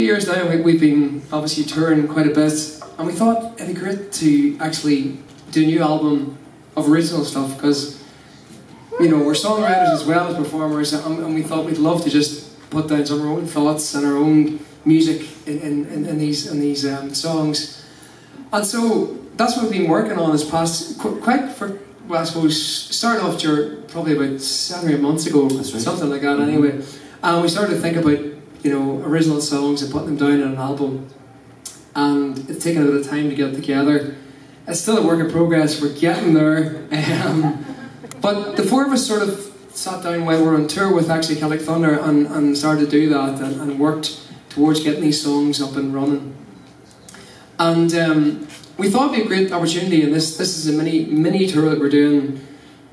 Years now, we've been obviously touring quite a bit, and we thought it'd be great to actually do a new album of original stuff, because we're songwriters as well as performers, and we thought we'd love to just put down some of our own thoughts and our own music in these songs. And so that's what we've been working on this past I suppose started off probably about 7 or 8 months ago, something like that. Anyway, and we started to think about original songs and putting them down on an album, and it's taken a bit of time to get together. It's still a work in progress, we're getting there, but the four of us sort of sat down while we were on tour with actually Celtic Thunder and started to do that and worked towards getting these songs up and running. And we thought it'd be a great opportunity, and this is a mini tour that we're doing.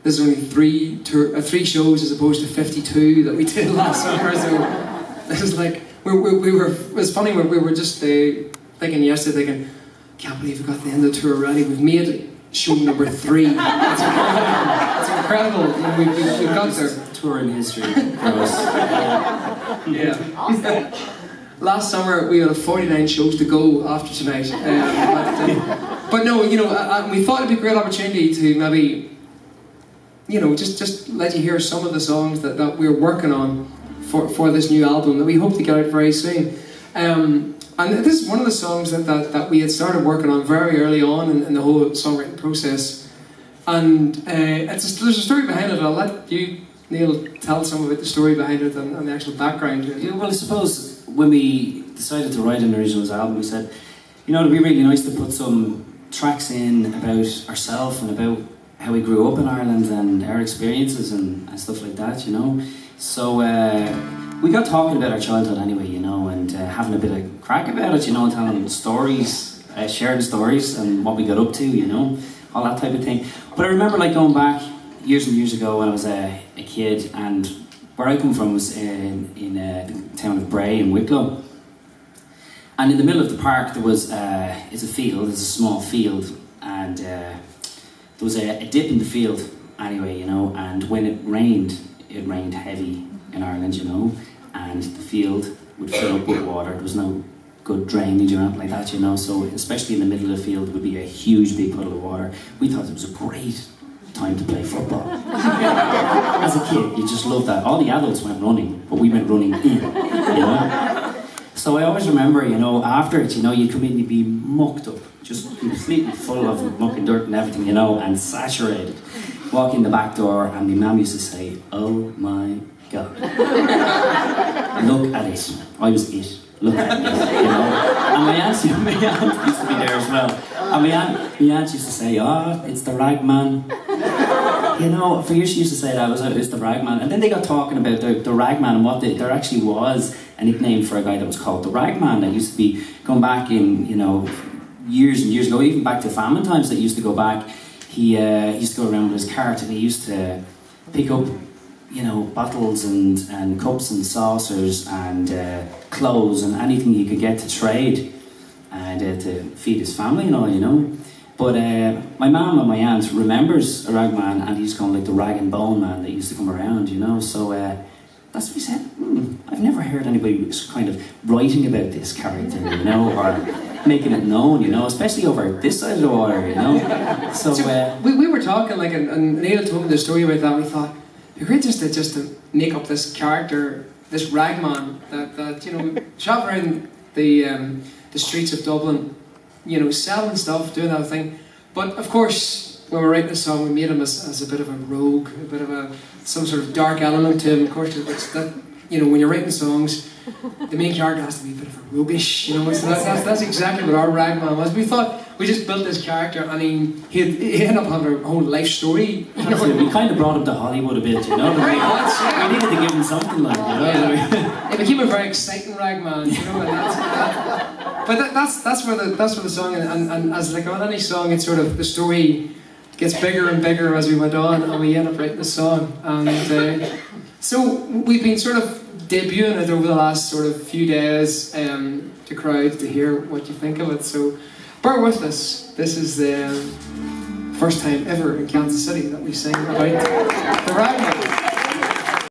This is only three shows as opposed to 52 that we did last summer, so this is like, it was funny, we were just thinking yesterday, can't believe we got the end of the tour already, we've made show number 3. It's incredible. We've got there. Tour in history for us. Yeah. Last summer we had 49 shows to go after tonight. But no, we thought it'd be a great opportunity to maybe, just let you hear some of the songs that we're working on for this new album that we hope to get out very soon. And this is one of the songs that we had started working on very early on in the whole songwriting process. And there's a story behind it. I'll let you, Neil, tell some about the story behind it and the actual background to it. Yeah, well, I suppose when we decided to write an originals album, we said, it'd be really nice to put some tracks in about ourselves and about how we grew up in Ireland and our experiences and stuff like that, So we got talking about our childhood anyway, and having a bit of crack about it, telling stories, sharing stories and what we got up to, all that type of thing. But I remember going back years and years ago when I was a kid, and where I come from was in the town of Bray in Wicklow. And in the middle of the park there was it's a field, it's a small field, and there was a dip in the field anyway, and when it rained heavy in Ireland, and the field would fill up with water. There was no good drainage or anything like that, so especially in the middle of the field would be a huge big puddle of water. We thought it was a great time to play football. As a kid, you just loved that. All the adults went running, but we went running in, So I always remember, after it, you'd come in, you'd be mucked up, just completely full of muck and dirt and everything, and saturated. Walk in the back door, and my mum used to say, "Oh my God, look at it." I was it. Look at it, And my aunt used to be there as well. And my aunt used to say, "Oh, it's the Ragman." For years she used to say that it's the Ragman. And then they got talking about the Ragman and what there actually was a nickname for a guy that was called the Ragman that used to be going back in, years and years ago, even back to famine times that used to go back. He used to go around with his cart and he used to pick up bottles and cups and saucers and clothes and anything he could get to trade and to feed his family and all, But my mum and my aunt remembers a ragman, and he's kind of like the rag and bone man that used to come around, So that's what he said. I've never heard anybody kind of writing about this character, or making it known, especially over this side of the water, So we were talking and Neil told me the story about that. We thought, it'd be great just to make up this character, this ragman that shop around the streets of Dublin, selling stuff, doing that thing. But of course, when we were writing the song, we made him as a bit of a rogue, a bit of some sort of dark element to him. Of course, it's that when you're writing songs, the main character has to be a bit of a roguish, So that's exactly what our ragman was. We thought we just built this character, and he ended up having a whole life story. We kind of brought him to Hollywood a bit, We needed to give him something like that. It became a very exciting ragman, But that's where the song, and as like on any song, it's sort of the story gets bigger and bigger as we went on, and we end up writing the song. And so we've been sort of debuting it over the last sort of few days to crowds to hear what you think of it. So bear with us. This is the first time ever in Kansas City that we sing about the Ragman.